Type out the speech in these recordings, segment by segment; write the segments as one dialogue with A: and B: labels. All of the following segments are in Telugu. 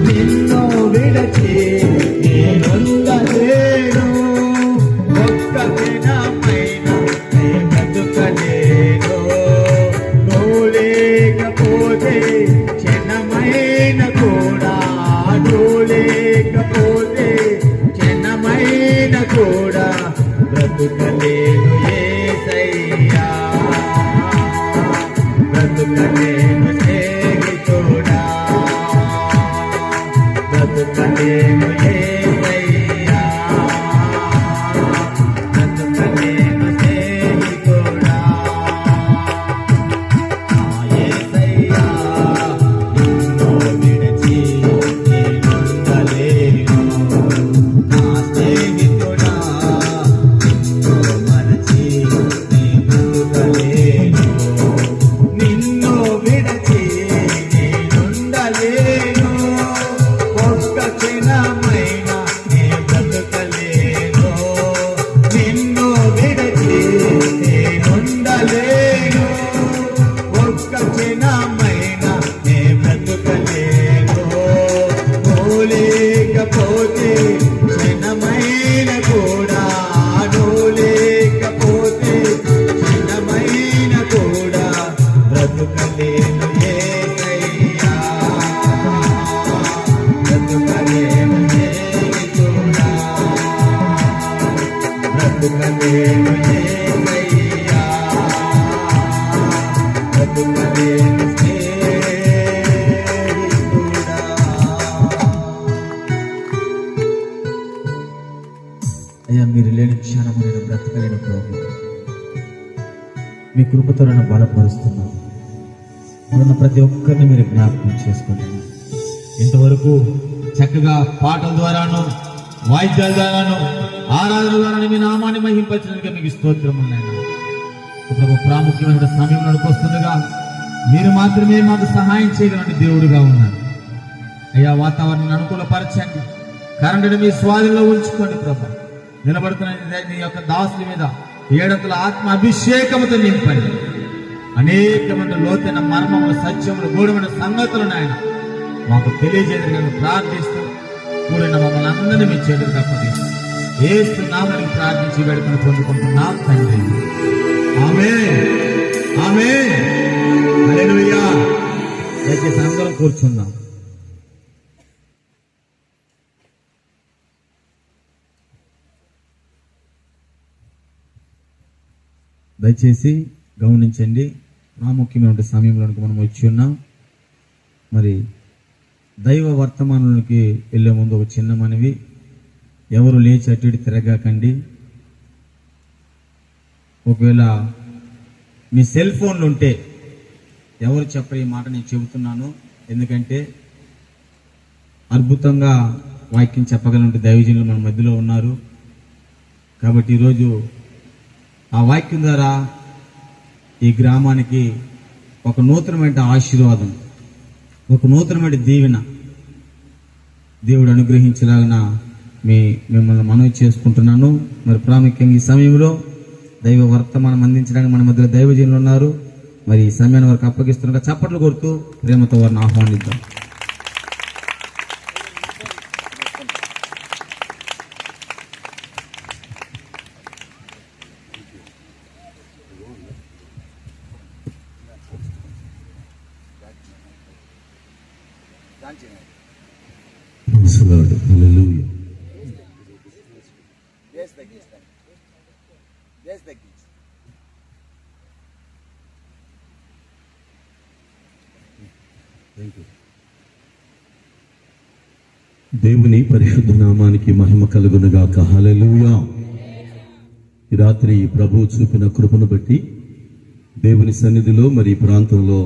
A: నిన్ను విడచి నేనుండలేను, ఒక్క దినమైన నీ బ్రతుకలేను. నువ్వు లేకపోతే క్షణమైన కూడా, నువ్వు లేకపోతే క్షణమైన కూడా బ్రతుకలేను యేసయ్యా, బ్రతుకలేను స్నేహితుడా, బ్రతుకలేను యేసయ్యా, బ్రతుకలేను స్నేహితుడా. నా యేసయ్యా నిన్ను విడిచి నేనుండలేను, నా స్నేహితుడా నిన్ను మరచి నే బ్రతుకలేను. నిన్ను విడిచి నేనుండలేను, ఒక్క క్షణమైనా నే బ్రతుకలేను. నిన్ను విడిచి నేనుండలేను, ఒక్క క్షణమైనా నే బ్రతుకలేను. నువ్వు లేకపోతే క్షణమైన కూడా, నువ్వు లేకపోతే క్షణమైన కూడా బ్రతుకలేను యేసయ్యా, బ్రతుకలేను యేసుడా, బ్రతుకలేను యేసయ్యా, బ్రతుకలేను స్నేహితుడా. అయ్యా, మీరు లేని క్షణము నేను బ్రతకలేను ప్రభు. మీ కృపతో నన్ను బలపరుస్తున్నాను. ఉన్న ప్రతి ఒక్కరిని మీరు జ్ఞాపకం చేసుకోండి. ఇంతవరకు చక్కగా పాటల ద్వారాను, వాయిద్యాల ద్వారాను, ఆరాధన ద్వారాను మీ నామాన్ని మహింపరచడానికి మీకు స్తోత్రం ఉన్నాయి. ఇప్పుడు ప్రాముఖ్యమైన సమయం నడుకొస్తుండగా మీరు మాత్రమే మాకు సహాయం చేయగలండి దేవుడిగా ఉన్నారు. అయ్యా, వాతావరణాన్ని అనుకూలపరచండి, కరెంటుని మీ స్వాధీనంలో ఉంచుకోండి ప్రభు. నిలబడుతున్న నీ యొక్క దాసుల మీద ఏడంతల ఆత్మ అభిషేకముతో నింపండి. అనేకమైన లోతైన మర్మములు, సత్యములు, గూఢమైన సంగతులను ఆయన మాకు తెలియజేయడానికి ప్రార్థిస్తూ కూడిన మమ్మల్ని అందరినీ మీ చేతులకు అప్పగిస్తూ యేసు నామమున ప్రార్థించి వేడుకను పొందుకుంటున్నాం తండ్రి. ఆమేన్, ఆమేన్, హల్లెలూయా. దయచేసి అందరం కూర్చుందాం. దయచేసి గమనించండి, ప్రాముఖ్యమైన సమయంలోనికి మనం వచ్చి ఉన్నాం. మరి దైవ వర్తమానంలోకి వెళ్ళే ముందు ఒక చిన్న మనవి, ఎవరు లేచి అటు ఇటు తిరగాకండి. ఒకవేళ మీ సెల్ ఫోన్లు ఉంటే ఎవరు చెప్పరు ఈ మాట, నేను చెబుతున్నాను. ఎందుకంటే అద్భుతంగా వాక్యం చెప్పగలంటే దైవజనులు మన మధ్యలో ఉన్నారు. కాబట్టి ఈరోజు ఆ వాక్యం ద్వారా ఈ గ్రామానికి ఒక నూతనమైన ఆశీర్వాదం, ఒక నూతనమైన దీవెన దేవుడు అనుగ్రహించలాగిన మిమ్మల్ని మనవి చేసుకుంటున్నాను. మరి ప్రాముఖ్యంగా ఈ సమయంలో దైవ వర్తమానం అందించడానికి మన మధ్యలో దైవజనులు ఉన్నారు. మరి ఈ సమయాన్ని వారికి అప్పగిస్తుండగా చప్పట్లు కొడుతూ ప్రేమతో వారిని ఆహ్వానిద్దాం.
B: దేవుని పరిశుద్ధ నామానికి మహిమ కలుగునుగాక. హల్లెలూయా. ఈ రాత్రి ప్రభువు చూపిన కృపను బట్టి దేవుని సన్నిధిలో మరి ఈ ప్రాంతంలో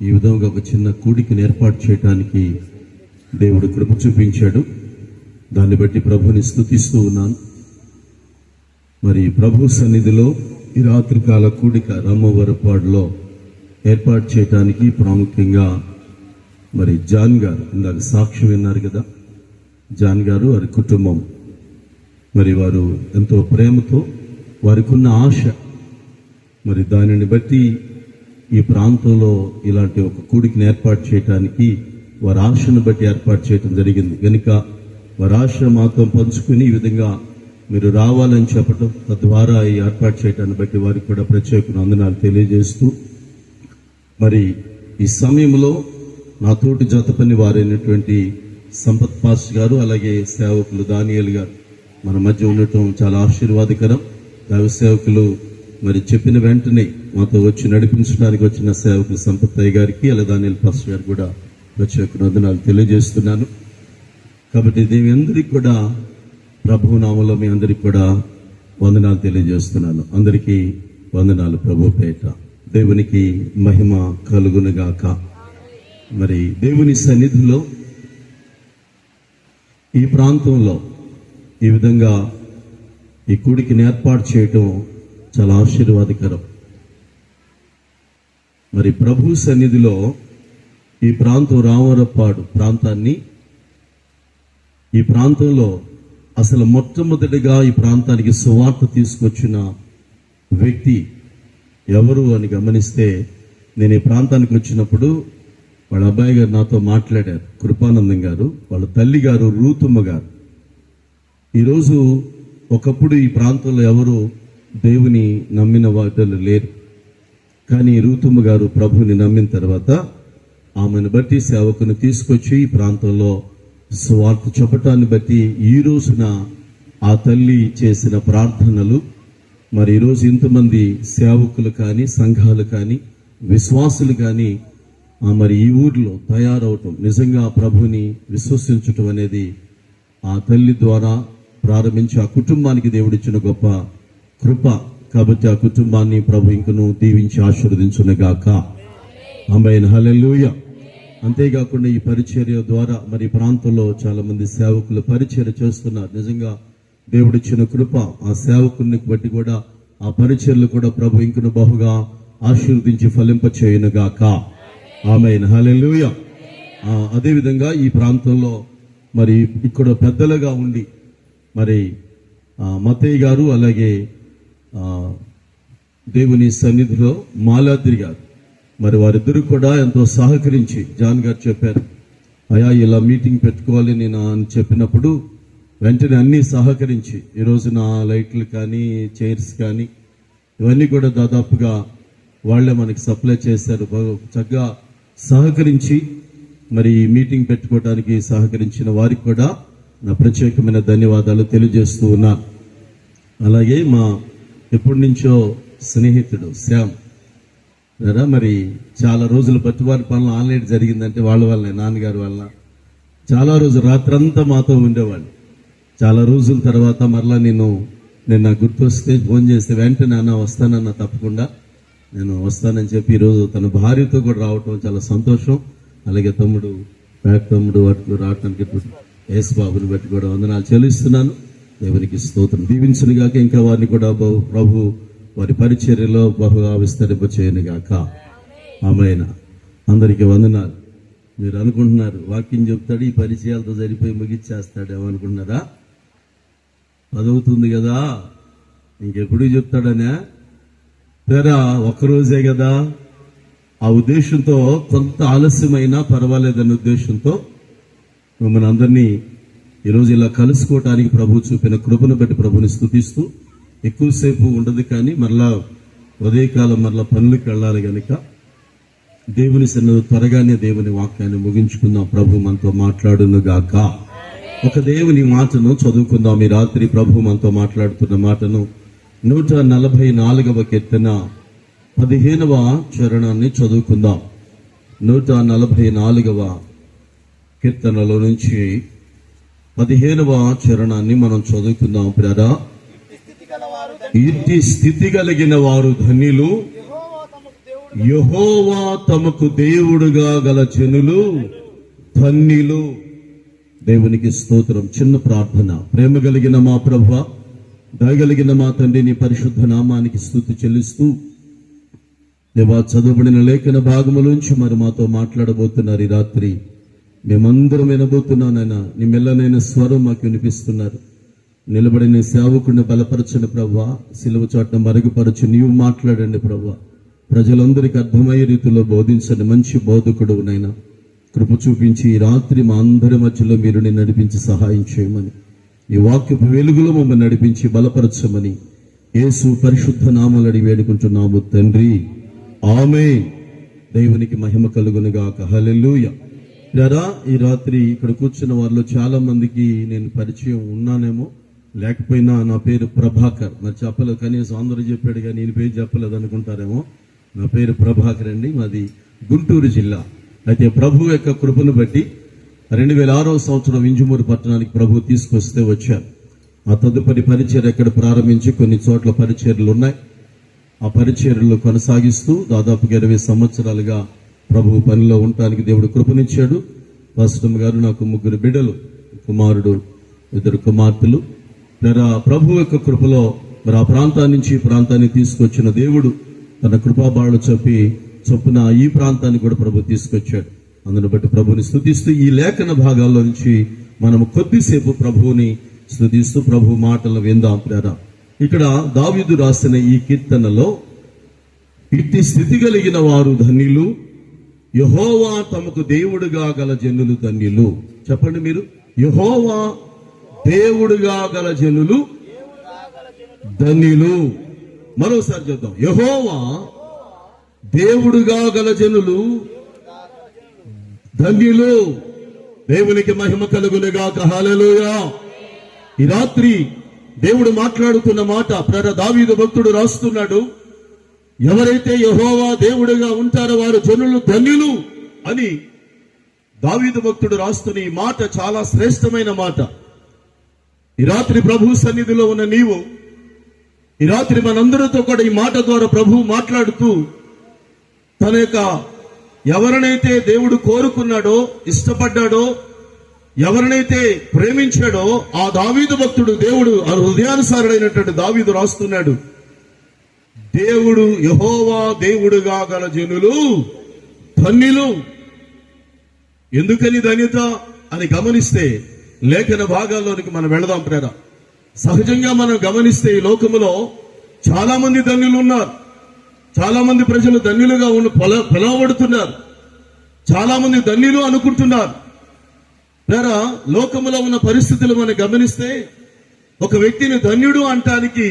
B: ఈ విధంగా ఒక చిన్న కూడికను ఏర్పాటు చేయడానికి దేవుడు కృప చూపించాడు. దాన్ని బట్టి ప్రభుని స్తుతిస్తూ ఉన్నాను. మరి ప్రభు సన్నిధిలో ఈ రాత్రికాల కూడిక రామవరపాడులో ఏర్పాటు చేయడానికి ప్రాముఖ్యంగా మరి జాన్ గారు, ఇందాక సాక్ష్యం విన్నారు కదా, జాన్ గారు వారి కుటుంబం, మరి వారు ఎంతో ప్రేమతో వారికి ఉన్న ఆశ, మరి దానిని బట్టి ఈ ప్రాంతంలో ఇలాంటి ఒక కూడికని ఏర్పాటు చేయడానికి వారి ఆశను బట్టి ఏర్పాటు చేయడం జరిగింది కనుక వారి ఆశ మాతో పంచుకుని ఈ విధంగా మీరు రావాలని చెప్పడం, తద్వారా ఈ ఏర్పాటు చేయడాన్ని బట్టి వారికి కూడా ప్రత్యేక వందనాలు తెలియజేస్తూ, మరి ఈ సమయంలో నా తోటి జత పని వారైనటువంటి సంపత్ పాస్ గారు, అలాగే సేవకులు దానియేల్ గారు మన మధ్య ఉండటం చాలా ఆశీర్వాదకరం. దైవ సేవకులు మరి చెప్పిన వెంటనే మాతో వచ్చి నడిపించడానికి వచ్చిన సేవకులు సంపత్ అయ్య గారికి, అలాగే దానియేల్ పాస్ గారు కూడా ప్రత్యేక వందనాలు తెలియజేస్తున్నాను. కాబట్టి దేవి అందరికీ కూడా ప్రభు నామంలో మీ అందరికీ కూడా వందనాలు తెలియజేస్తున్నాను. అందరికీ వందనాలు ప్రభు పేట. దేవునికి మహిమ కలుగునుగాక. మరి దేవుని సన్నిధిలో ఈ ప్రాంతంలో ఈ విధంగా ఈ కూడికిని ఏర్పాటు చేయటం చాలా ఆశీర్వాదకరం. మరి ప్రభు సన్నిధిలో ఈ ప్రాంతం రామవరపాడు ప్రాంతాన్ని, ఈ ప్రాంతంలో అసలు మొట్టమొదటిగా ఈ ప్రాంతానికి సువార్త తీసుకొచ్చిన వ్యక్తి ఎవరు అని గమనిస్తే, నేను ఈ ప్రాంతానికి వచ్చినప్పుడు వాళ్ళ అబ్బాయి గారు నాతో మాట్లాడారు, కృపానందం గారు. వాళ్ళ తల్లి గారు రూతమ్మ గారు. ఈరోజు ఒకప్పుడు ఈ ప్రాంతంలో ఎవరు దేవుని నమ్మిన వాళ్ళు లేరు, కానీ రూతమ్మ గారు ప్రభుని నమ్మిన తర్వాత ఆమెను బట్టి సేవకుని తీసుకొచ్చి ఈ ప్రాంతంలో సువార్త చెప్పటాన్ని బట్టి ఈ రోజున ఆ తల్లి చేసిన ప్రార్థనలు, మరి ఈరోజు ఇంతమంది సేవకులు కానీ, సంఘాలు కానీ, విశ్వాసులు కానీ మరి ఈ ఊర్లో తయారవటం, నిజంగా ప్రభుని విశ్వసించటం అనేది ఆ తల్లి ద్వారా ప్రారంభించి ఆ కుటుంబానికి దేవుడిచ్చిన గొప్ప కృప. కాబట్టి ఆ కుటుంబాన్ని ప్రభు ఇంకను దీవించి ఆశీర్వదించునుగాక. ఆమేన్, హల్లెలూయా. అంతేకాకుండా ఈ పరిచర్య ద్వారా మరి ప్రాంతంలో చాలా మంది సేవకులు పరిచర్య చేస్తున్నారు. నిజంగా దేవుడిచ్చిన కృప ఆ సేవకుని బట్టి కూడా ఆ పరిచర్యలు కూడా ప్రభు ఇంకను బహుగా ఆశీర్వదించి ఫలింప చేయునుగాక. ఆమేన్, హల్లెలూయా. అదేవిధంగా ఈ ప్రాంతంలో మరి ఇక్కడ పెద్దలుగా ఉండి మరి మత్తయ్య గారు, అలాగే దేవుని సన్నిధిలో మాలాద్రి గారు, మరి వారిద్దరు కూడా ఎంతో సహకరించి, జాన్ గారు చెప్పారు, అయా ఇలా మీటింగ్ పెట్టుకోవాలి నేను అని చెప్పినప్పుడు వెంటనే అన్నీ సహకరించి ఈ రోజున లైట్లు కానీ, చైర్స్ కానీ ఇవన్నీ కూడా దాదాపుగా వాళ్లే మనకి సప్లై చేశారు. చక్కగా సహకరించి మరి మీటింగ్ పెట్టుకోవడానికి సహకరించిన వారికి కూడా నా ప్రత్యేకమైన ధన్యవాదాలు తెలియజేస్తూ ఉన్నా. అలాగే మా ఎప్పటి నుంచో స్నేహితుడు శ్యామ్ కదా, మరి చాలా రోజులు బట్టువారి పనులు ఆన్లైన్ జరిగిందంటే వాళ్ళ వల్లనే, నాన్నగారి వల్ల చాలా రోజులు రాత్రంతా మాతో ఉండేవాళ్ళు. చాలా రోజుల తర్వాత మరలా నేను నాకు గుర్తొస్తే ఫోన్ చేస్తే వెంటనే అన్న వస్తానన్న, తప్పకుండా నేను వస్తానని చెప్పి ఈరోజు తన భార్యతో కూడా రావటం చాలా సంతోషం. అలాగే తమ్ముడు వాటిలో రావటానికి యేసు బాబుని బట్టి కూడా వందనాలు చెల్లిస్తున్నాను. దేవునికి స్తోత్రం. దీవించునుగాక. ఇంకా వారిని కూడా ప్రభు వారి పరిచర్యలో బహుగా విస్తరింప చేయనుగాక. ఆమేన్. అందరికీ వందనాలు. మీరు అనుకుంటున్నారు వాక్యం చెప్తాడు ఈ పరిచయాలతో సరిపోయి ముగిచ్చేస్తాడేమో అనుకుంటున్నారా? చదువుతుంది కదా ఇంకెప్పుడు చెప్తాడనే తెరా ఒక్కరోజే కదా. ఆ ఉద్దేశంతో కొంత ఆలస్యమైనా పర్వాలేదన్న ఉద్దేశంతో మిమ్మల్ని అందరినీ ఈరోజు ఇలా కలుసుకోవటానికి ప్రభు చూపిన కృపను బట్టి ప్రభుని స్తుతిస్తూ, ఎక్కువసేపు ఉండదు కానీ మరలా ఉదయకాలం మరలా పనులకు వెళ్ళాలి కనుక దేవుని సన్నిధిలో త్వరగానే దేవుని వాక్యాన్ని ముగించుకుందాం. ప్రభు మనతో మాట్లాడునుగాక. ఒక దేవుని మాటను చదువుకుందాం. ఈ రాత్రి ప్రభు మనతో మాట్లాడుతున్న మాటను 144వ కీర్తన 15వ చరణాన్ని చదువుకుందాం. 144వ కీర్తనలో నుంచి 15వ చరణాన్ని మనం చదువుకుందాం. ప్రియరా, ఇట్టి స్థితి కలిగిన వారు ధన్యులు, యెహోవా తమకు దేవుడుగా గల జనులు ధన్యులు. దేవునికి స్తోత్రం. చిన్న ప్రార్థన. ప్రేమ కలిగిన మా ప్రభువా, దయగలిగిన మా తండ్రి, నీ పరిశుద్ధ నామానికి స్తుతి చెల్లిస్తూ, దేవా చదువుబడిన లేఖన భాగములోంచి మరి మాతో మాట్లాడబోతున్నారు. ఈ రాత్రి మేమందరం వినబోతున్నానైనా నీ మెల్లనైన స్వరం మాకు వినిపిస్తున్నారు. నిలబడిన సేవకుడిని బలపరచండి ప్రభువా, సిలువ చాటున మరుగుపరచు, నీవు మాట్లాడండి ప్రభువా. ప్రజలందరికీ అర్థమయ్యే రీతిలో బోధించండి. మంచి బోధకుడు నైనా కృప చూపించి ఈ రాత్రి మా అందరి మధ్యలో మీరు నడిపించి సహాయం చేయమని, ఈ వాక్యపు వెలుగులో మమ్మల్ని నడిపించి బలపరచమని యేసు పరిశుద్ధ నామములో అడిగి వేడుకుంటున్నాము తండ్రి, ఆమేన్. దేవునికి మహిమ కలుగునుగాక. హల్లెలూయా. ఈ రాత్రి ఇక్కడ కూర్చున్న వారిలో చాలా మందికి నేను పరిచయం ఉన్నానేమో, లేకపోయినా నా పేరు ప్రభాకర్. మరి చెప్పలేదు, కనీసం అందరూ చెప్పాడు కానీ నేను పేరు చెప్పలేదు అనుకుంటారేమో. నా పేరు ప్రభాకర్ అండి, మాది గుంటూరు జిల్లా. అయితే ప్రభు యొక్క కృపను బట్టి 2006వ సంవత్సరం వింజమూరు పట్టణానికి ప్రభు తీసుకొస్తే వచ్చారు. ఆ తదుపరి పరిచర్య ఎక్కడ ప్రారంభించి కొన్ని చోట్ల పరిచర్యలు ఉన్నాయి. ఆ పరిచర్యలు కొనసాగిస్తూ దాదాపుగా 20 సంవత్సరాలుగా ప్రభు పనిలో ఉండటానికి దేవుడు కృపనిచ్చాడు. పాస్టర్ గారు నాకు 3 బిడ్డలు, కుమారుడు, 2 కుమార్తెలు. ప్రభు యొక్క కృపలో మరి ఆ ప్రాంతాన్ని నుంచి ఈ ప్రాంతాన్ని తీసుకొచ్చిన దేవుడు తన కృపాబాణులు చొప్పున ఈ ప్రాంతాన్ని కూడా ప్రభు తీసుకొచ్చాడు. అందును బట్టి ప్రభుని స్తుతిస్తూ ఈ లేఖన భాగాల్లో నుంచి మనము కొద్దిసేపు ప్రభువుని స్తుతిస్తూ ప్రభు మాటలను విందాం. ఇక్కడ దావీదు రాసిన ఈ కీర్తనలో, ఇట్టి స్థితి కలిగిన వారు ధన్యులు, యెహోవా తమకు దేవుడుగా గల జనులు ధన్యులు. చెప్పండి మీరు, యెహోవా దేవుడుగా గల జనులు ధన్యులు. మరోసారి చెప్తాం, యెహోవా దేవుడుగా గల జనులు ధన్యులు. దేవునికి మహిమ కలుగునుగాక. హల్లెలూయా. ఈ రాత్రి దేవుడు మాట్లాడుతున్న మాట దావీదు భక్తుడు రాస్తున్నాడు. ఎవరైతే యెహోవా దేవుడుగా ఉంటారో వారు జనులు ధన్యులు అని దావీదు భక్తుడు రాస్తున్న ఈ మాట చాలా శ్రేష్టమైన మాట. ఈ రాత్రి ప్రభు సన్నిధిలో ఉన్న నీవు, ఈ రాత్రి మనందరితో కూడా ఈ మాట ద్వారా ప్రభు మాట్లాడుతూ తన యొక్క ఎవరినైతే దేవుడు కోరుకున్నాడో, ఇష్టపడ్డాడో, ఎవరినైతే ప్రేమించాడో ఆ దావీదు భక్తుడు, దేవుడు హృదయానుసారుడైనటువంటి దావీదు రాస్తున్నాడు, దేవుడు యెహోవా దేవుడుగా గల జనులు ధన్యులు. ఎందుకని ధన్యత అని గమనిస్తే లేఖన భాగాల్లోనికి మనం వెళదాం. సహజంగా మనం గమనిస్తే ఈ లోకములో చాలా మంది ధన్యులు ఉన్నారు. చాలా మంది ప్రజలు ధన్యులుగా పిలవబడుతున్నారు. చాలా మంది ధన్యులు అనుకుంటున్నారు. లోకములో ఉన్న పరిస్థితులు మనం గమనిస్తే ఒక వ్యక్తిని ధన్యుడు అంటానికి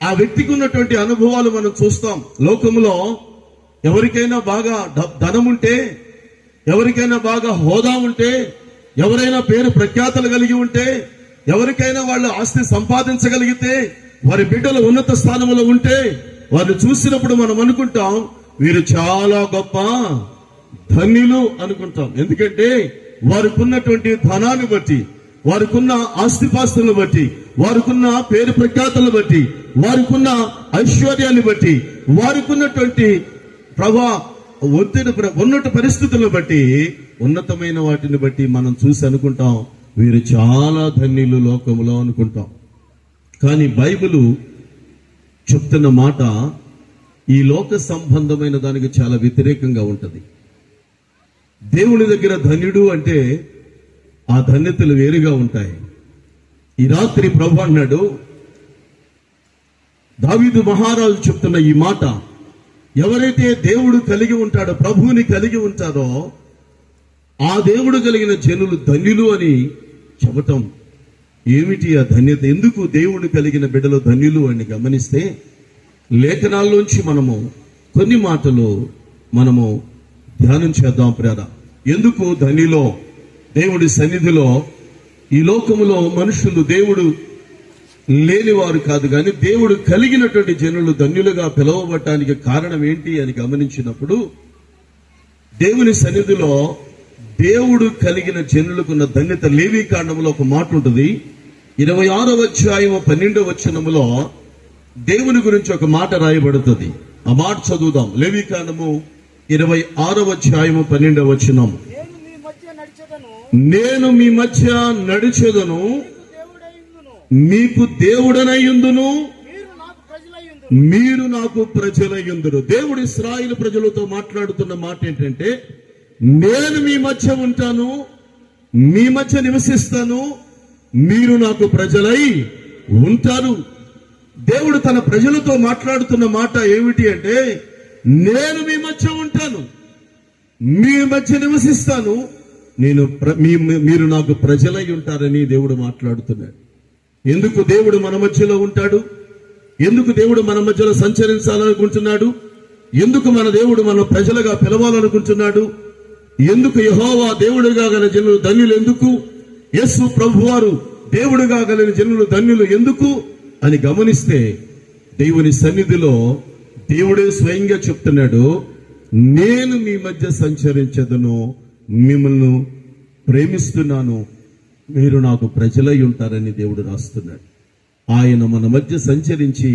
B: ఆ వ్యక్తికి ఉన్నటువంటి అనుభవాలు మనం చూస్తాం. లోకములో ఎవరికైనా బాగా ధనం ఉంటే, ఎవరికైనా బాగా హోదా ఉంటే, ఎవరైనా పేరు ప్రఖ్యాతలు కలిగి ఉంటే, ఎవరికైనా వాళ్ళు ఆస్తి సంపాదించగలిగితే, వారి బిడ్డలు ఉన్నత స్థానంలో ఉంటే వారిని చూసినప్పుడు మనం అనుకుంటాం వీరు చాలా గొప్ప ధన్యులు అనుకుంటాం. ఎందుకంటే వారికి ఉన్నటువంటి ధనాన్ని బట్టి, వారికి ఉన్న ఆస్తిపాస్తులను బట్టి, వారికి ఉన్న పేరు ప్రఖ్యాతలను బట్టి, వారికి ఉన్న ఐశ్వర్యాన్ని బట్టి, వారికి ఉన్నటువంటి ఉన్నత పరిస్థితులను బట్టి, ఉన్నతమైన వాటిని బట్టి మనం చూసి అనుకుంటాం వీరు చాలా ధన్యులు లోకములో అనుకుంటాం. కానీ బైబిలు చెప్తున్న మాట ఈ లోక సంబంధమైన దానికి చాలా వ్యతిరేకంగా ఉంటది. దేవుని దగ్గర ధన్యుడు అంటే ఆ ధన్యతలు వేరుగా ఉంటాయి. ఈ రాత్రి ప్రభు అన్నాడు, దావీదు మహారాజు చెప్తున్న ఈ మాట, ఎవరైతే దేవుడు కలిగి ఉంటాడో, ప్రభువుని కలిగి ఉంటారో ఆ దేవుడు కలిగిన జనులు ధన్యులు అని చెప్పటం ఏమిటి ఆ ధన్యత? ఎందుకు దేవుడు కలిగిన బిడ్డలు ధన్యులు అని గమనిస్తే లేఖనాల్లోంచి మనము కొన్ని మాటలు మనము ధ్యానం చేద్దాం. ఎందుకు ధన్యులో, దేవుడి సన్నిధిలో ఈ లోకములో మనుషులు దేవుడు లేనివారు కాదు, కానీ దేవుడు కలిగినటువంటి జనులు ధన్యులుగా పిలువబడటానికి కారణం ఏంటి అని గమనించినప్పుడు, దేవుని సన్నిధిలో దేవుడు కలిగిన జనులకున్న ధన్యత లేవీ కాండంలో ఒక మాట ఉంటుంది. 26వ అధ్యాయం 12వ వచనములో దేవుని గురించి ఒక మాట రాయబడుతుంది. ఆ మాట చదువుదాం. లేవీ కాండము 26వ అధ్యాయం 12వ వచనం. నేను మీ మధ్య నడిచెదను, మీకు దేవుడనయ్యుందును, మీరు నాకు ప్రజలయ్యుందురు. దేవుడు ఇశ్రాయేలు ప్రజలతో మాట్లాడుతున్న మాట ఏంటంటే, నేను మీ మధ్య ఉంటాను, మీ మధ్య నివసిస్తాను, మీరు నాకు ప్రజలై ఉంటారు. దేవుడు తన ప్రజలతో మాట్లాడుతున్న మాట ఏమిటి అంటే, నేను మీ మధ్య ఉంటాను, మీ మధ్య నివసిస్తాను, మీరు నాకు ప్రజలై ఉంటారని దేవుడు మాట్లాడుతున్నాడు. ఎందుకు దేవుడు మన మధ్యలో ఉంటాడు? ఎందుకు దేవుడు మన మధ్యలో సంచరించాలనుకుంటున్నాడు? ఎందుకు మన దేవుడు మన ప్రజలుగా పిలవాలనుకుంటున్నాడు? ఎందుకు యెహోవా దేవుడుగా గల జనులు ధన్యులు ఎందుకు? యేసు ప్రభువారు దేవుడుగా గల జనులు ధన్యులు ఎందుకు అని గమనిస్తే, దేవుని సన్నిధిలో దేవుడే స్వయంగా చెప్తున్నాడు, నేను మీ మధ్య సంచరించదును, మిమ్మల్ని ప్రేమిస్తున్నాను, మీరు నాకు ప్రజలై ఉంటారని దేవుడు రాస్తున్నాడు. ఆయన మన మధ్య సంచరించి,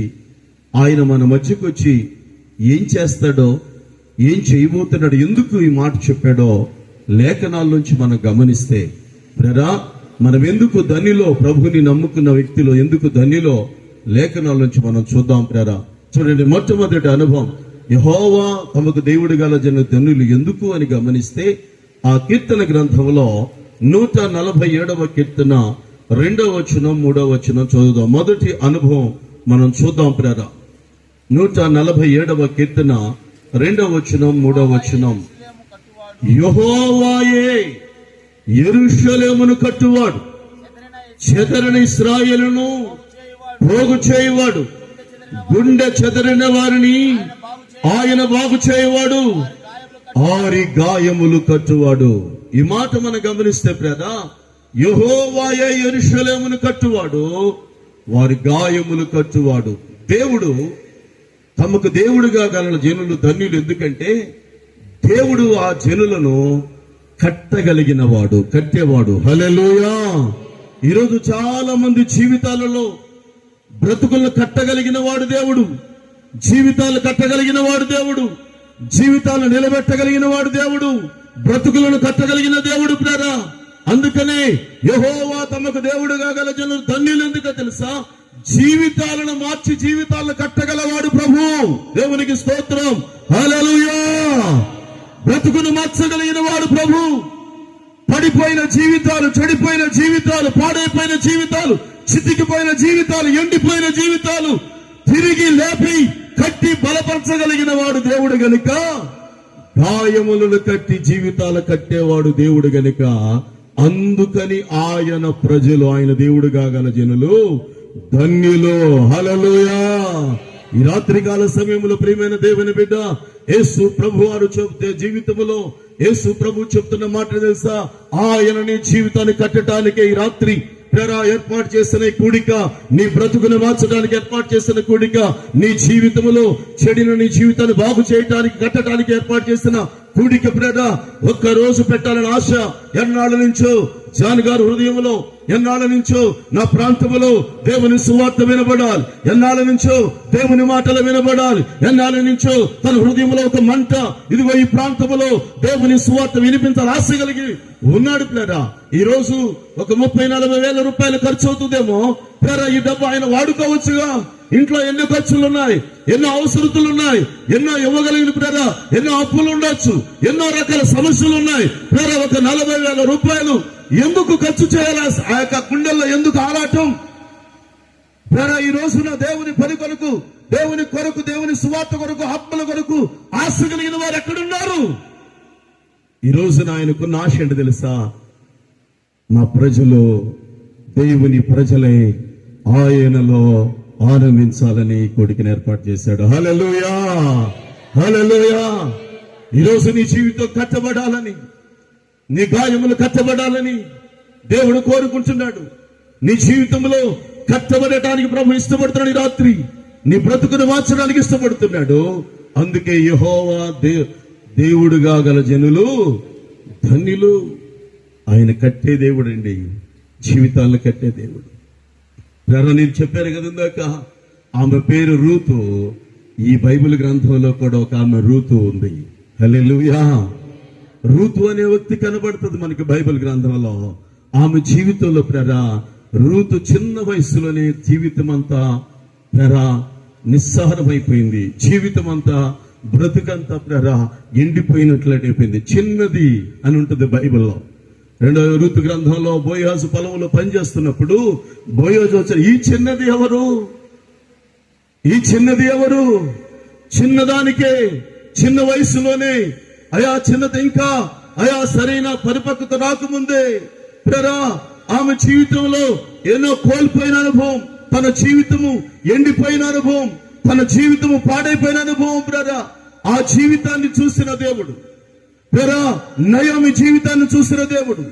B: ఆయన మన మధ్యకు వచ్చి ఏం చేస్తాడో, ఏం చేయబోతున్నాడు, ఎందుకు ఈ మాట చెప్పాడో లేఖనాల నుంచి మనం గమనిస్తే, బ్రదరా మనం ఎందుకు ధన్యులో, ప్రభుని నమ్ముకున్న వ్యక్తిలో ఎందుకు ధన్యులో లేఖనాల నుంచి మనం చూద్దాం. బ్రదరా చూడండి, మొట్టమొదటి అనుభవం, యెహోవా తమకు దేవుడు గల జన ధన్యులు ఎందుకు అని గమనిస్తే, ఆ కీర్తన గ్రంథంలో 147వ కీర్తన 2వ వచనం 3వ వచనం చదువుదాం. మొదటి అనుభవం మనం చూద్దాం. ప్రేర 147వ కీర్తన 2వ వచనం 3వ వచనం. యెహోవాయే యెరూషలేమును కట్టువాడు, చెదరిన ఇశ్రాయేలును పోగు చేయువాడు, గుండె చెదరిన వారిని ఆయన బాగు చేయువాడు, ఆరి గాయములు కట్టువాడు. ఈ మాట మనం గమనిస్తే ప్రేదా, యెహోవాయే యెరూషలేమును కట్టువాడు, వారి గాయములు కట్టువాడు. దేవుడు తమకు దేవుడుగా గల జనులు ధన్యులు. ఎందుకంటే దేవుడు ఆ జనులను కట్టగలిగిన వాడు, కట్టేవాడు. హల్లెలూయా. ఈరోజు చాలా మంది జీవితాలలో బ్రతుకులను కట్టగలిగిన వాడు దేవుడు, జీవితాలు కట్టగలిగిన వాడు దేవుడు, జీవితాలను నిలబెట్టగలిగిన వాడు దేవుడు, బ్రతుకులను కట్టగలిగిన దేవుడు ప్రేరా. అందుకనే యెహోవా తమకు దేవుడుగా గల జనులు ధన్యులు. ఎందుకో తెలుసా? జీవితాలను మార్చి జీవితాలను కట్టగలవాడు ప్రభు. దేవునికి స్తోత్రం. హల్లెలూయా. బ్రతుకును మార్చగలిగిన వాడు ప్రభు. పడిపోయిన జీవితాలు, చెడిపోయిన జీవితాలు, పాడైపోయిన జీవితాలు, చితికిపోయిన జీవితాలు, ఎండిపోయిన జీవితాలు తిరిగి లేపి కట్టి బలపరచగలిగిన వాడు దేవుడు గనుక, గాయములను కట్టి జీవితాలు కట్టేవాడు దేవుడు గనుక, అందుకని ఆయన ప్రజలు, ఆయన దేవుడుగా గల జనులు ధన్యులు. హల్లెలూయా. ఈ రాత్రికాల సమయంలో ప్రియమైన దేవుని బిడ్డ, యేసు ప్రభు వారు చెప్తే జీవితంలో యేసు ప్రభు చెప్తున్న మాట తెలుసా? ఆయన నీ జీవితాన్ని కట్టడానికే ఈ రాత్రి ప్రేరా ఏర్పాటు చేసిన కూడిక, నీ బ్రతుకును మార్చడానికి ఏర్పాటు చేసిన కూడిక, నీ జీవితంలో చెడిన నీ జీవితాన్ని బాగు చేయడానికి, కట్టడానికి ఏర్పాటు చేసిన కూడిక ప్రేరా. ఒక్క రోజు పెట్టాలని ఆశ ఎన్నాళ్ళ నుంచో జాన్ గారు హృదయంలో, ఎన్నాళ్ళ నుంచో నా ప్రాంతంలో దేవుని సువార్త వినబడాలి, ఎన్నాళ్ళ నుంచో దేవుని మాటలు వినబడాలి, ఎన్నాళ్ళ నుంచో తన హృదయంలో ఒక మంట, ఇదిగో ఈ ప్రాంతంలో దేవుని సువార్త వినిపించాలి ఆశ కలిగి ఉన్నాడు ప్రేరా. ఈ రోజు ఒక 30-40 వేల రూపాయలు ఖర్చు అవుతుందేమో ప్రేరా. ఈ డబ్బు ఆయన వాడుకోవచ్చుగా. ఇంట్లో ఎన్నో ఖర్చులు ఉన్నాయి, ఎన్నో అవసరతలు ఉన్నాయి, ఎన్నో ఇవ్వగలిగిన ప్రేరా, ఎన్నో అప్పులు ఉండొచ్చు, ఎన్నో రకాల సమస్యలు ఉన్నాయి ప్రేరా. ఒక 40,000 రూపాయలు ఎందుకు ఖర్చు చేయాలి? ఆ యొక్క కుండల్లో ఎందుకు ఆరాటం ప్రేరా? ఈ రోజున దేవుని పని కొరకు, దేవుని కొరకు, దేవుని సువార్త కొరకు, ఆత్మల కొరకు ఆశ కలిగిన వారు ఎక్కడున్నారు? ఈ రోజున ఆయనకున్న ఆశ ఏంటి తెలుసా? మా ప్రజలు దేవుని ప్రజలై ఆయనలో ఆనందించాలని కోడికను ఏర్పాటు చేశాడు. హల్లెలూయా. హల్లెలూయా. ఈరోజు నీ జీవితం కట్టబడాలని, నీ గాయములు కట్టబడాలని దేవుడు కోరుకుంటున్నాడు. నీ జీవితంలో కట్టబడటానికి ప్రభు ఇష్టపడుతున్నాడు. ఈ రాత్రి నీ బ్రతుకును మార్చడానికి ఇష్టపడుతున్నాడు. అందుకే యెహోవా దేవుడుగా గల జనులు ధన్యులు. ఆయన కట్టే దేవుడు అండి, జీవితాలను కట్టే దేవుడు. నేను చెప్పాను కదా ఇందాక, ఆమె పేరు రూతు. ఈ బైబిల్ గ్రంథంలో కూడా ఒక ఆమె రూతు ఉంది. హల్లెలూయా. రూతు అనే వ్యక్తి కనబడుతుంది మనకి బైబిల్ గ్రంథంలో. ఆమె జీవితంలో ప్రేరా, రూతు చిన్న వయసులోనే జీవితం అంతా ప్రేరా నిస్సహారమైపోయింది. జీవితం అంతా, బ్రతుకంతా ప్రేరా ఎండిపోయినట్లయిపోయింది. చిన్నది అని ఉంటుంది బైబిల్లో. 2వ రూతు గ్రంథంలో బోయాజు పొలంలో పనిచేస్తున్నప్పుడు బోయాజు వచ్చారు. ఈ చిన్నది ఎవరు? ఈ చిన్నది ఎవరు? చిన్నదానికే చిన్న వయసులోనే అయా చిన్నది ఇంకా అయా సరైన పరిపక్వత రాకముందే ప్రియరా ఆమె జీవితంలో ఎన్నో కోల్పోయిన అనుభవం, తన జీవితము ఎండిపోయిన అనుభవం, తన జీవితము పాడైపోయిన అనుభవం. ప్రియరా ఆ జీవితాన్ని చూసిన దేవుడు, ప్రియరా నయోమి జీవితాన్ని చూసిన దేవుడు,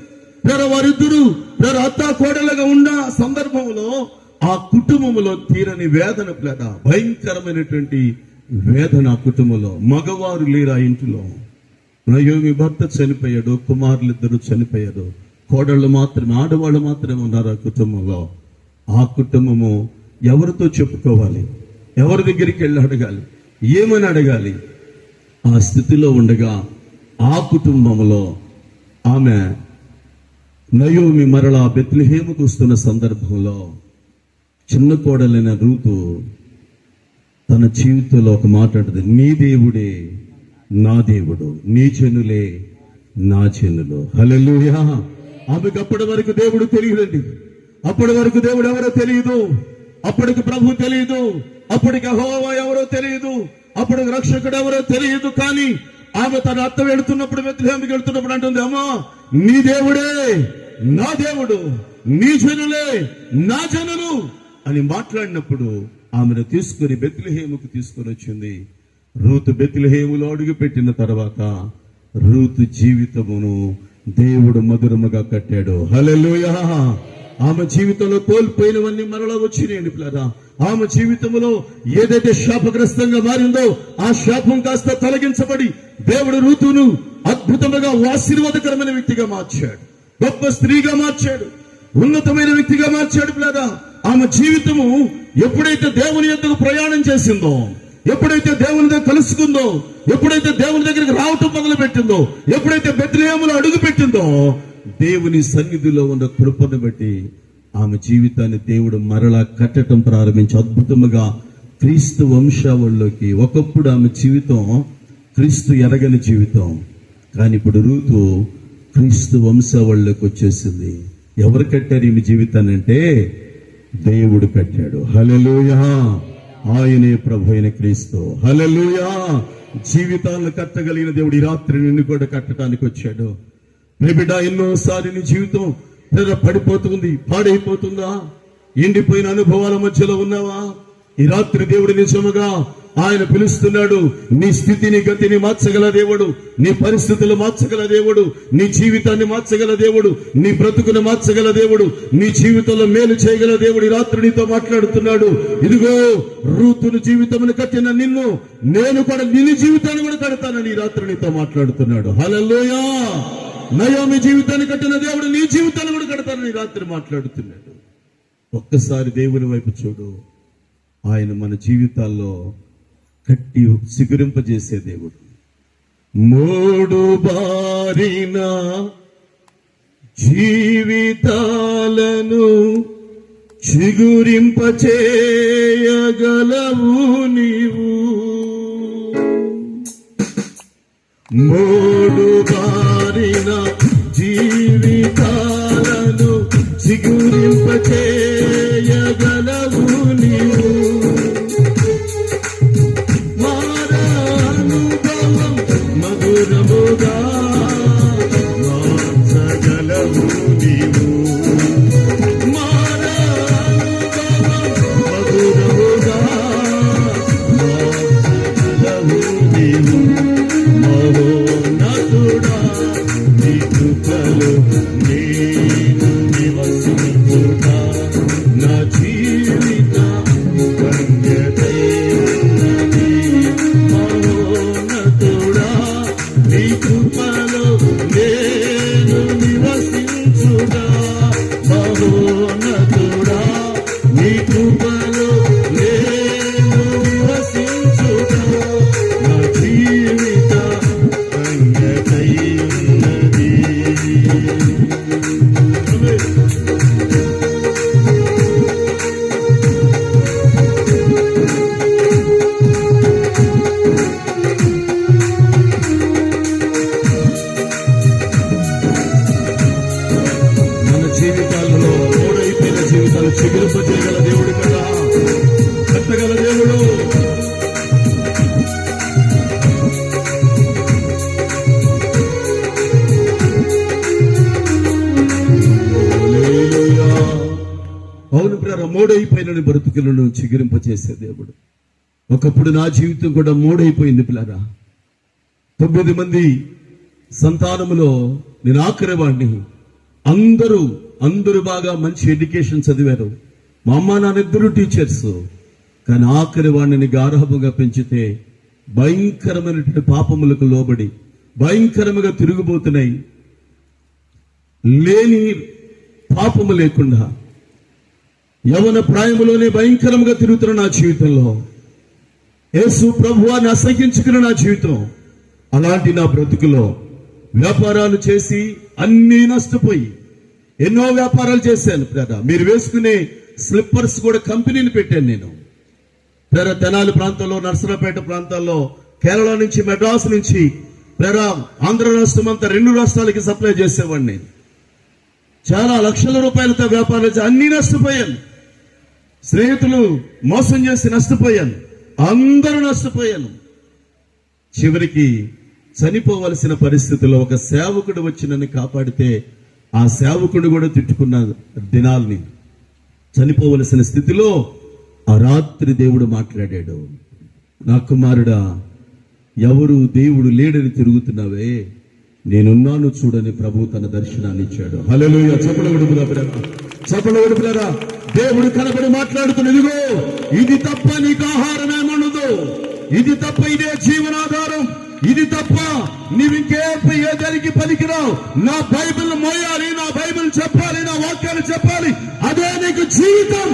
B: ప్రియరా వారిద్దరూ ప్రియరా అత్తా కోడలుగా ఉన్న సందర్భంలో ఆ కుటుంబంలో తీరని వేదన, ప్రియరా భయంకరమైనటువంటి వేదన. ఆ కుటుంబంలో మగవారు లేరు ఆ ఇంటిలో. నయోమి భర్త చనిపోయాడు, కుమారులిద్దరూ చనిపోయారు, కోడళ్ళు మాత్రమే, ఆడవాళ్ళు మాత్రమే ఉన్నారు ఆ కుటుంబంలో. ఆ కుటుంబము ఎవరితో చెప్పుకోవాలి, ఎవరి దగ్గరికి వెళ్ళి అడగాలి, ఏమని అడగాలి? ఆ స్థితిలో ఉండగా ఆ కుటుంబంలో ఆమె నయోమి మరలా బెత్లెహేముకు వస్తున్న సందర్భంలో చిన్న కోడలైన రూతు తన జీవితంలో ఒక మాట అంటది, నీ దేవుడే నా దేవుడు, నీ చెనులే నా చెనులు. హల్లెలూయా. ఆమెకు అప్పటి వరకు దేవుడు తెలియదండి, అప్పటి వరకు దేవుడు ఎవరో తెలియదు, అప్పటికి ప్రభు తెలియదు, అప్పటికి యెహోవా ఎవరో తెలియదు, అప్పటికి రక్షకుడు ఎవరో తెలియదు. కానీ ఆమె తన అత్త వెళుతున్నప్పుడు, బెత్లెహేముకి వెళుతున్నప్పుడు అంటుంది, అమ్మా నీ దేవుడే నా దేవుడు, నీ జనులే నా జనులు అని మాట్లాడినప్పుడు ఆమెను తీసుకుని బెత్లెహేముకు తీసుకొని వచ్చింది. రూతు బెత్లెహేములో అడుగు పెట్టిన తర్వాత రూతు జీవితమును దేవుడు మధురముగా కట్టాడు. హల్లెలూయా. ఆమె జీవితంలో కోల్పోయినవన్నీ మరలా వచ్చినాయండి పిల్లరా. ఆమె జీవితంలో ఏదైతే శాపగ్రస్తంగా మారిందో ఆ శాపం కాస్త తొలగించబడి దేవుడు రూతును అద్భుతముగా ఆశీర్వాదకరమైన వ్యక్తిగా మార్చాడు, గొప్ప స్త్రీగా మార్చాడు, ఉన్నతమైన వ్యక్తిగా మార్చాడు పిల్లరా. ఆమె జీవితము ఎప్పుడైతే దేవుని యొద్దకు ప్రయాణం చేసిందో, ఎప్పుడైతే దేవుని దగ్గర కలుసుకుందో, ఎప్పుడైతే దేవుని దగ్గరికి రావటం మొదలు పెట్టిందో, ఎప్పుడైతే బెత్లెహేములో అడుగు పెట్టిందో, దేవుని సన్నిధిలో ఉన్న కృపను బట్టి ఆమె జీవితాన్ని దేవుడు మరలా కట్టడం ప్రారంభించి అద్భుతముగా క్రీస్తు వంశావళిలోకి. ఒకప్పుడు ఆమె జీవితం క్రీస్తు ఎరగని జీవితం, కానీ ఇప్పుడు రూతు క్రీస్తు వంశావళిలోకి వచ్చేసింది. ఎవరు కట్టారు ఈమె జీవితాన్ని అంటే దేవుడు కట్టాడు. హల్లెలూయా. ఆయనే ప్రభు అయిన క్రీస్తు. హల్లెలూయా. జీవితాలను కట్టగలిగిన దేవుడు ఈ రాత్రి నిన్ను కూడా కట్టడానికి వచ్చాడు. నీ బిడ్డ ఎన్నోసారి నీ జీవితం పడిపోతుంది, పాడైపోతుందా? ఎండిపోయిన అనుభవాల మధ్యలో ఉన్నావా? ఈ రాత్రి దేవుడు నిజముగా ఆయన పిలుస్తున్నాడు. నీ స్థితిని గతిని మార్చగల దేవుడు, నీ పరిస్థితులు మార్చగల దేవుడు, నీ జీవితాన్ని మార్చగల దేవుడు, నీ బ్రతుకును మార్చగల దేవుడు, నీ జీవితంలో మేలు చేయగల దేవుడు ఈ రాత్రి నీతో మాట్లాడుతున్నాడు. ఇదిగో రూతును జీవితమును కట్టిన నిన్ను నేను కూడా నీ జీవితాన్ని కూడా కడతానని ఈ రాత్రి నీతో మాట్లాడుతున్నాడు. హల్లెలూయా. నయోమి జీవితాన్ని కట్టిన దేవుడు నీ జీవితాన్ని కూడా కడతానని ఈ రాత్రి మాట్లాడుతున్నాడు. ఒక్కసారి దేవుని వైపు చూడు. ఆయన మన జీవితాల్లో కట్టి సిగురింపజేసే దేవుడు. మూడు బారిన జీవితాలను చిగురింపచేయగలవు నీవు. మూడు బారిన జీవితాలను చిగురింపచేయగలవు నీవు. మధురముగా మార్చగలవు నీవు. మధురముగా మార్చగలవు నీవు. మహోన్నతుడా నీ కృపలో నేను నివసించుతా. నా జీవిత ధన్యతైనది. మహోన్నతుడా నీ కృపలో నేను నివసించుతా. మహోన్నతుడా నీ కృపలో నేను నివసించుతా. నా జీవిత ధన్యతైనది. మన జీవితాలలో ఓడైపోయిన జీవితాలు చిగురింపజేయగల దేవుడు కదా, కట్టగల దేవుడు. ప్రియులారా, మోడైపోయిన బ్రతుకులను చిగురింపచేసే దేవుడు. ఒకప్పుడు నా జీవితం కూడా మోడైపోయింది పిల్లరా. 9 మంది సంతానములో నేను ఆఖరి వాడిని. అందరూ బాగా మంచి ఎడ్యుకేషన్ చదివారు. మా అమ్మ నాన్న ఇద్దరు టీచర్స్. కానీ ఆఖరి వాడిని గారాభంగా పెంచితే భయంకరమైనటువంటి పాపములకు లోబడి భయంకరముగా తిరుగుబోతున్నాయి. లేని పాపము లేకుండా యవన ప్రాయములోనే భయంకరంగా తిరుగుతున్న నా జీవితంలో యేసు ప్రభువాన్ని అసహించుకున్న నా జీవితం. అలాంటి నా బ్రతుకులో వ్యాపారాలు చేసి అన్నీ నష్టపోయి ఎన్నో వ్యాపారాలు చేశాను బ్రదర్. మీరు వేసుకునే స్లిప్పర్స్ కూడా కంపెనీని పెట్టాను నేను బ్రదర్. తెనాలి ప్రాంతంలో, నర్సరాపేట ప్రాంతాల్లో, కేరళ నుంచి, మెడ్రాస్ నుంచి బ్రదర్ ఆంధ్ర రాష్ట్రం అంతా 2 రాష్ట్రాలకి సప్లై చేసేవాడిని నేను. చాలా లక్షల రూపాయలతో వ్యాపారాలు చేసి అన్నీ నష్టపోయాను. స్నేహితులు మోసం చేసి నష్టపోయాను. అందరూ నష్టపోయాను. చివరికి చనిపోవలసిన పరిస్థితుల్లో ఒక సేవకుడు వచ్చి నన్ను కాపాడితే ఆ సేవకుడు కూడా తిట్టుకున్న దినాల్ని. చనిపోవలసిన స్థితిలో ఆ రాత్రి దేవుడు మాట్లాడాడు, నా కుమారుడా, ఎవరు దేవుడు లేడని తిరుగుతున్నావే, నేనున్నాను చూడని ప్రభు తన దర్శనాన్ని ఇచ్చాడు. హల్లెలూయా. చెప్పలగడుపులారా, దేవుడు కనబడి మాట్లాడుతున్న, ఇదిగో ఇది తప్ప నీకు ఆహారమేమన్నదు, ఇది తప్ప ఇదే జీవనాధారం, ఇది తప్ప నీవింకే దానికి పనికిరావు. నా బైబిల్ మోయాలి, నా బైబిల్ చెప్పాలి, నా వాక్యాలు చెప్పాలి, అదే నీకు జీవితం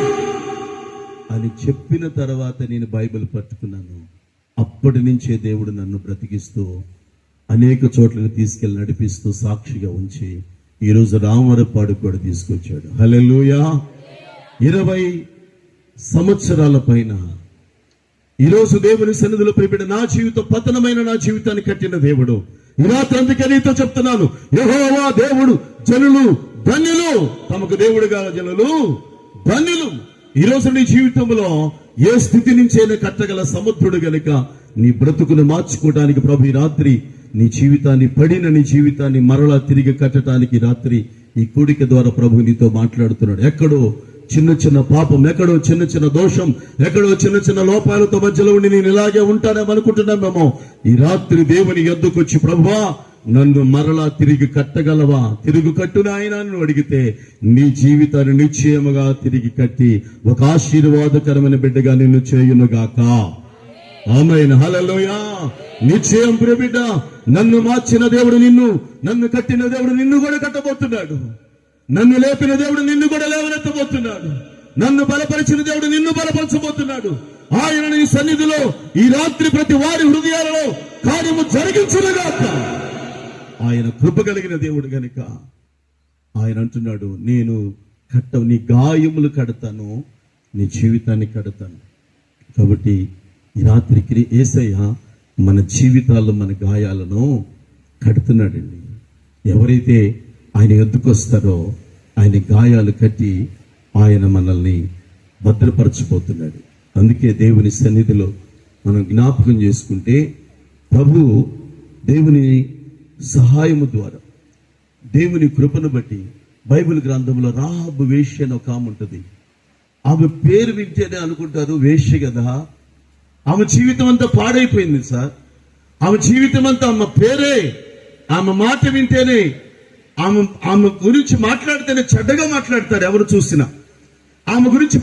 B: అని చెప్పిన తర్వాత నేను బైబిల్ పట్టుకున్నాను. అప్పటి నుంచే దేవుడు నన్ను బ్రతికిస్తూ అనేక చోట్లకు తీసుకెళ్లి నడిపిస్తూ సాక్షిగా ఉంచి ఈరోజు రామవరపాడు కూడా తీసుకొచ్చాడు. హల్లెలూయా. 20 సంవత్సరాల పైన ఈరోజు దేవుని సన్నిధిలో ప్రియబిడ్డ నా జీవితం, పతనమైన నా జీవితాన్ని కట్టిన దేవుడు. ఈ రాత్రి అందుకే నీతో చెప్తున్నాను, యెహోవా దేవుడు జనులు ధన్యులు, తమకు దేవుడుగా జనులు ధన్యులు. ఈ రోజు నీ జీవితంలో ఏ స్థితి నుంచైనా కట్టగల సముద్రుడు గనుక నీ బ్రతుకును మార్చుకోవడానికి ప్రభు ఈ రాత్రి నీ జీవితాన్ని మరలా తిరిగి కట్టడానికి రాత్రి ఈ కూడిక ద్వారా ప్రభు నీతో మాట్లాడుతున్నాడు. ఎక్కడో చిన్న పాపం, ఎక్కడో చిన్న దోషం, ఎక్కడో చిన్న లోపాలతో మధ్యలో ఉండి నేను ఇలాగే ఉంటానేమనుకుంటున్నామేమో. ఈ రాత్రి దేవుని యొద్దకు వచ్చి, ప్రభువా నన్ను మరలా తిరిగి కట్టగలవా, తిరుగు కట్టున ఆయన నువ్వు అడిగితే నీ జీవితాన్ని నిశ్చయముగా తిరిగి కట్టి ఒక ఆశీర్వాదకరమైన బిడ్డగా నిన్ను చేయునుగాక. ఆమేన్. హల్లెలూయా. నిశ్చయం ప్రియబిడ్డ, నన్ను మార్చిన దేవుడు నన్ను కట్టిన దేవుడు నిన్ను కూడా కట్టబోతున్నాడు. నన్ను లేపిన దేవుడు నిన్ను కూడా లేవనెత్తబోతున్నాడు. నన్ను బలపరిచిన దేవుడు నిన్ను బలపరచబోతున్నాడు. ఆయన నీ సన్నిధిలో ఈ రాత్రి ప్రతి వారి హృదయాలలో కార్యము జరిగించునుగాక. ఆయన కృప కలిగిన దేవుడు గనుక ఆయన అంటున్నాడు, నేను నీ గాయములు కడతాను, నీ జీవితాన్ని కడతాను. కాబట్టి ఈ రాత్రికి యేసయ్య మన జీవితాల్లో మన గాయాలను కడుతున్నాడండి. ఎవరైతే ఆయన ఎద్దుకొస్తారో ఆయన గాయాలు కట్టి ఆయన మనల్ని భద్రపరచిపోతున్నాడు. అందుకే దేవుని సన్నిధిలో మనం జ్ఞాపకం చేసుకుంటే ప్రభు దేవుని సహాయము ద్వారా, దేవుని కృపను బట్టి బైబిల్ గ్రంథంలో రాహాబు వేశ్య అని ఒక ఆమె ఉంటుంది. ఆమె పేరు వింటేనే అనుకుంటారు వేశ్య కదా, ఆమె జీవితం అంతా పాడైపోయింది సార్. ఆమె జీవితం అంతా ఆమె పేరే, ఆమె మాట వింటేనే, ఆమె గురించి మాట్లాడితేనే చెడ్డగా మాట్లాడతారు ఎవరు చూసినా. ఆమె గురించి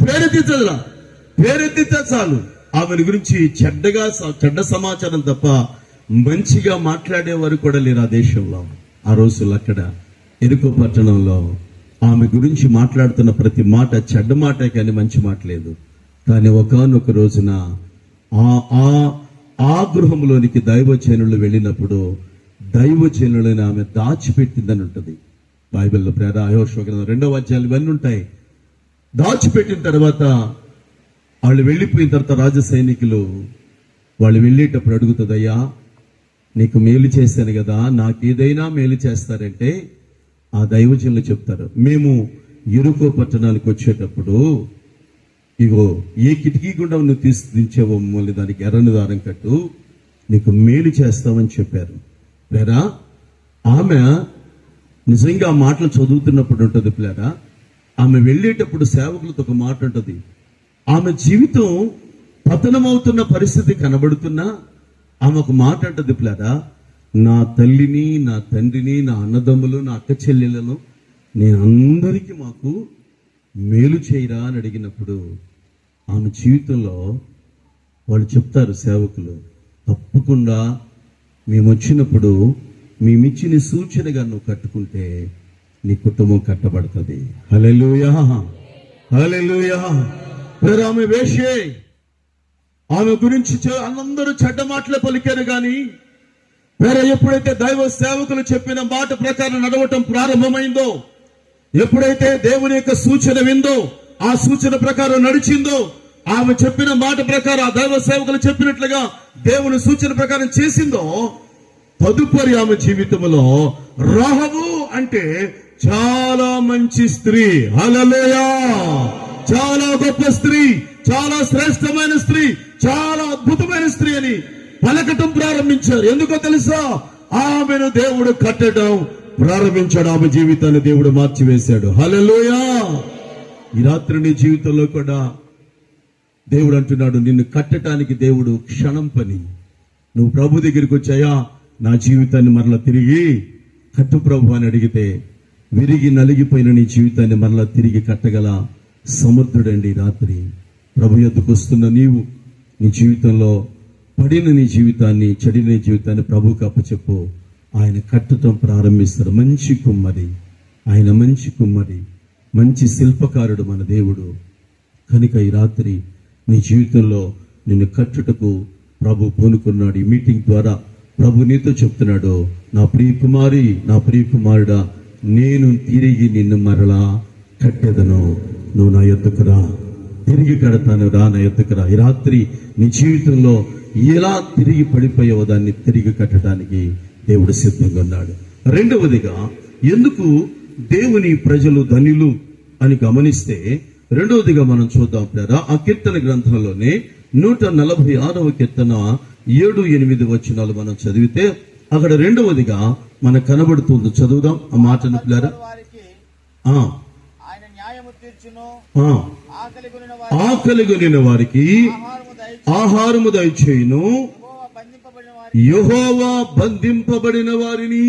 B: పేరెత్తితే చాలు ఆమె గురించి చెడ్డ సమాచారం తప్ప మంచిగా మాట్లాడేవారు కూడా లేరు ఆ దేశంలో. ఆ రోజుల్లో అక్కడ ఎరుకో పట్టణంలో ఆమె గురించి మాట్లాడుతున్న ప్రతి మాట చెడ్డ మాటే కానీ మంచి మాట లేదు. కానీ ఒకానొక రోజున ఆ గృహంలోనికి దైవజనులు వెళ్ళినప్పుడు దైవజనులను ఆమె దాచిపెట్టిందని ఉంటుంది బైబిల్లో. యెహోషువ గ్రంథం 2వ అధ్యాయం ఇవన్నీ ఉంటాయి. దాచిపెట్టిన తర్వాత వాళ్ళు వెళ్ళిపోయిన తర్వాత రాజ సైనికులు వాళ్ళు వెళ్ళేటప్పుడు అడుగుతుందయ్యా, నీకు మేలు చేశాను కదా, నాకేదైనా మేలు చేస్తారంటే ఆ దైవజనులు చెప్తారు, మేము ఎరుకో పట్టణానికి వచ్చేటప్పుడు ఇగో ఏ కిటికీ గుండా నువ్వు దించావో మళ్ళీ దానికి ఎర్రని దారం కట్టు, నీకు మేలు చేస్తామని చెప్పారు. ఆమె నిజంగా మాటలు చదువుతున్నప్పుడు ఉంటుంది పిల్లరా, ఆమె వెళ్ళేటప్పుడు సేవకులతో ఒక మాట అంటది. ఆమె జీవితం పతనమవుతున్న పరిస్థితి కనబడుతున్నా ఆమె ఒక మాట అంటది, పిల్లరా, నా తల్లిని, నా తండ్రిని, నా అన్నదమ్ములు, నా అక్క చెల్లెలను నేను అందరికీ మాకు మేలు చేయరా అని అడిగినప్పుడు ఆమె జీవితంలో వాళ్ళు చెప్తారు సేవకులు, తప్పకుండా మేము వచ్చినప్పుడు మేమిచ్చిన సూచనగా నువ్వు కట్టుకుంటే నీ కుటుంబం కట్టబడుతుంది. హల్లెలూయా, హల్లెలూయా. ఆమె వేషే, ఆమె గురించి అందరూ చెడ్డ మాటలే పలికారు గాని ఎప్పుడైతే దైవ సేవకులు చెప్పిన మాట ప్రకారం నడవటం ప్రారంభమైందో, ఎప్పుడైతే దేవుని యొక్క సూచన విందో, ఆ సూచన ప్రకారం నడిచిందో, ఆమె చెప్పిన మాట ప్రకారం ఆ దైవ సేవకులు చెప్పినట్లుగా దేవుని సూచన ప్రకారం చేసిందో, తదుపరి ఆమె జీవితంలో రాహబు అంటే చాలా మంచి స్త్రీ, హల్లెలూయా, చాలా గొప్ప స్త్రీ, చాలా శ్రేష్టమైన స్త్రీ, చాలా అద్భుతమైన స్త్రీ అని పలకటం ప్రారంభించారు. ఎందుకో తెలుసా? ఆమెను దేవుడు కట్టడం ప్రారంభించాడు. ఆమె జీవితాన్ని దేవుడు మార్చివేశాడు. హల్లెలూయా. ఈ రాత్రి నీ జీవితంలో కూడా దేవుడు అంటున్నాడు, నిన్ను కట్టడానికి దేవుడు క్షణం పని. నువ్వు ప్రభు దగ్గరికి వచ్చాయా, నా జీవితాన్ని మరలా తిరిగి కట్టు ప్రభు అని అడిగితే విరిగి నలిగిపోయిన నీ జీవితాన్ని మరలా తిరిగి కట్టగల సమర్థుడండి. రాత్రి ప్రభు యొద్దకు వస్తున్న నీవు నీ జీవితంలో పడిన నీ జీవితాన్ని, చెడిన నీ జీవితాన్ని ప్రభువుకి అప్పచెప్పు. ఆయన కట్టడం ప్రారంభిస్తారు. మంచి కుమ్మరి ఆయన, మంచి కుమ్మరి, మంచి శిల్పకారుడు మన దేవుడు. కనుక ఈ రాత్రి నీ జీవితంలో నిన్ను కట్టుటకు ప్రభు పూనుకున్నాడు. ఈ మీటింగ్ ద్వారా ప్రభు నీతో చెప్తున్నాడు, నా ప్రియ కుమారి, నా ప్రియ కుమారుడా, నేను తిరిగి నిన్ను మరలా కట్టెదను, నువ్వు నా యొద్దకు రా, తిరిగి కడతాను, రా నా యొద్దకు రా. ఈ రాత్రి నీ జీవితంలో ఎలా తిరిగి పడిపోయావో దాన్ని తిరిగి కట్టడానికి దేవుడు సిద్ధంగా ఉన్నాడు. రెండవదిగా, ఎందుకు దేవుని ప్రజలు ధన్యులు అని గమనిస్తే, రెండవదిగా మనం చూద్దాం ప్రేరా, ఆ కీర్తన గ్రంథంలోనే 146వ కీర్తన 7-8 వచనాలు మనం చదివితే అక్కడ రెండవదిగా మనకు కనబడుతుంది. చదువుదాం ఆ మాటను ప్రేరా. ఆకలిగొనిన వారికి ఆహారము దయచేయును, యెహోవా బంధింపబడిన వారిని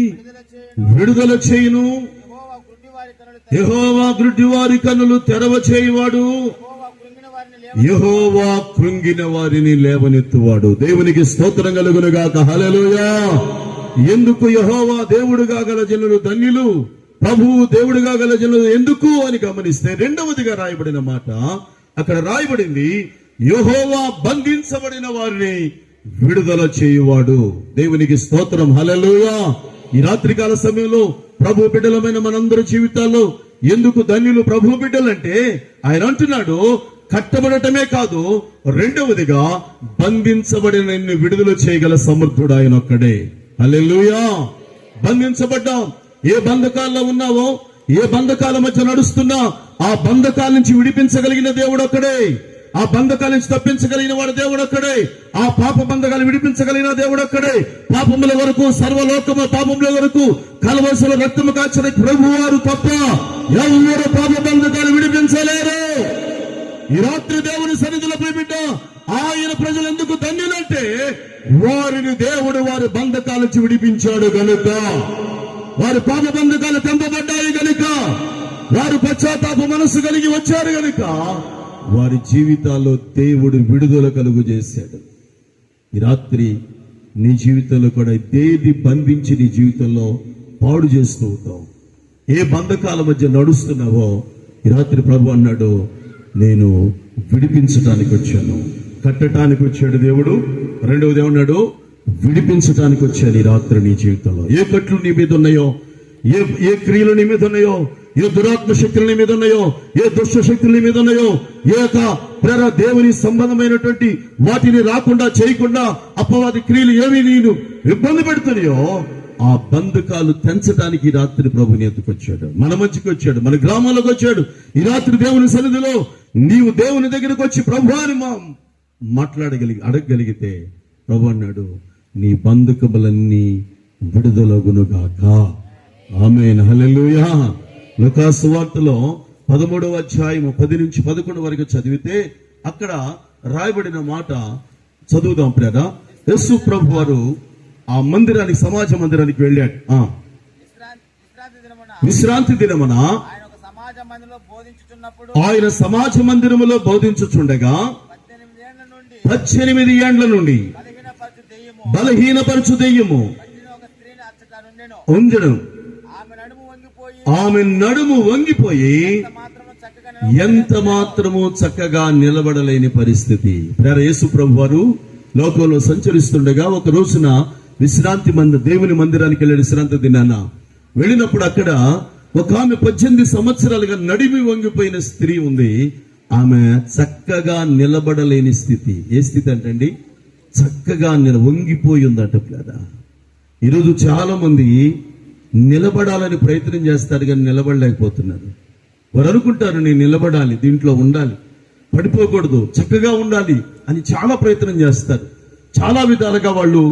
B: విడుదల చేయును, యెహోవా గ్రుడ్డి వారి కన్నులు తెరవ చేయువాడు, యెహోవా కృంగిన వారిని లేవనెత్తువాడు. దేవునికి స్తోత్రం కలుగును గాక. హల్లెలూయా. ఎందుకు యెహోవా దేవుడుగా గల జనులు ధన్యులు, ప్రభువు దేవుడుగా గల జనులు ఎందుకు అని గమనిస్తే రెండవదిగా రాయబడిన మాట అక్కడ రాయబడింది, యెహోవా బంధించబడిన వారిని విడుదల చేయువాడు. దేవునికి స్తోత్రం. హల్లెలూయా. ఈ రాత్రికాల సమయంలో ప్రభు బిడ్డలమైన మనందరి జీవితాల్లో ఎందుకు ధన్యులు ప్రభు బిడ్డలంటే, ఆయన అంటున్నాడు కట్టబడటమే కాదు, రెండవదిగా బంధించబడిన నిన్ను విడుదల చేయగల సమర్థుడు ఆయన ఒక్కడే. హల్లెలూయా. బంధించబడ్డాం. ఏ బంధకాల్లో ఉన్నావో, ఏ బంధకాల మధ్య నడుస్తున్నా ఆ బంధకాల నుంచి విడిపించగలిగిన దేవుడు ఒక్కడే. ఆ బంధకాల నుంచి తప్పించగలిగిన వాడు దేవుడు ఒక్కడే. ఆ పాప బంధకాలు విడిపించగలిగిన దేవుడు ఒక్కడే. పాపముల వరకు, సర్వలోకము పాపముల వరకు కలవలసిన రక్తము కాచిన ప్రభువారు తప్ప ఎవరు పాప బంధకాలు విడిపించలేరు. ఈ రాత్రి దేవుని సన్నిధిలో బిడ్డ, ఆయన ప్రజలు ఎందుకు ధన్యులంటే వారిని దేవుడు వారి బంధకాల నుంచి విడిపించాడు గనుక, వారి పాప బంధకాలు తెంపబడ్డాయి గనుక, వారు పశ్చాత్తాప మనస్సు కలిగి వచ్చారు గనుక వారి జీవితాల్లో దేవుడు విడుదల కలుగు చేశాడు. ఈ రాత్రి నీ జీవితంలో కూడా దేది బంధించి నీ జీవితంలో పాడు చేస్తూ ఉంటావు, ఏ బంధకాల మధ్య నడుస్తున్నావో ఈ రాత్రి ప్రభు అన్నాడు, నేను విడిపించడానికి వచ్చాను. కట్టడానికి వచ్చాడు దేవుడు. రెండవది ఏమన్నాడు? విడిపించడానికి వచ్చాను ఈ రాత్రి నీ జీవితంలో. ఏ కట్లు నీ మీద ఉన్నాయో, ఏ క్రియలు నీ మీద ఉన్నాయో, ఏ దురాత్మ శక్తులు నీ మీద ఉన్నాయో, ఏ దుష్ట శక్తులు నీ మీద ఉన్నాయో, దేవుని సంబంధమైనటువంటి వాటిని రాకుండా చేయకుండా అపవాది క్రియలు ఏవి నేను ఇబ్బంది పెడుతున్నాయో ఆ బంధకాలు తెంచడానికి ఈ రాత్రి ప్రభుని ఎత్తుకొచ్చాడు, మన మధ్యకి వచ్చాడు, మన గ్రామాలకు వచ్చాడు. ఈ రాత్రి దేవుని సన్నిధిలో నీవు దేవుని దగ్గరకు వచ్చి ప్రభు అని అడగగలిగితే ప్రభు అన్నాడు, నీ బంధకములన్నీ విడుదలగునుగాక. ఆమేన్. హల్లెలూయా. లూకా సువార్తలో 13వ అధ్యాయము 10 నుంచి 11 వరకు చదివితే అక్కడ రాయబడిన మాట చదువుదాం ప్రియరా. యేసు ప్రభు వారు ఆ మందిరానికి, సమాజ మందిరానికి వెళ్ళాడు. విశ్రాంతి దినమున ఆయన సమాజ మందిరములో బోధించుచుండగా 18 ఏండ్ల నుండి బలహీనపరచు దెయ్యము ఉంజను. ఆమె నడుము వంగిపోయి ఎంత మాత్రము చక్కగా నిలబడలేని పరిస్థితి. యేసు ప్రభు వారు లోకంలో సంచరిస్తుండగా ఒక రోజున దేవుని మందిరానికి వెళ్ళి విశ్రాంతి దినాన వెళ్ళినప్పుడు అక్కడ ఒక ఆమె 18 సంవత్సరాలుగా నడిమి వంగిపోయిన స్త్రీ ఉంది. ఆమె చక్కగా నిలబడలేని స్థితి. ఏ స్థితి అంటండి? చక్కగా వంగిపోయి ఉందట కదా. ఈరోజు చాలా మంది నిలబడాలని ప్రయత్నం చేస్తారు కానీ నిలబడలేకపోతున్నారు. వారు అనుకుంటారు నేను నిలబడాలి, దీంట్లో ఉండాలి, పడిపోకూడదు, చక్కగా ఉండాలి అని చాలా ప్రయత్నం చేస్తారు. చాలా విధాలుగా వాళ్ళు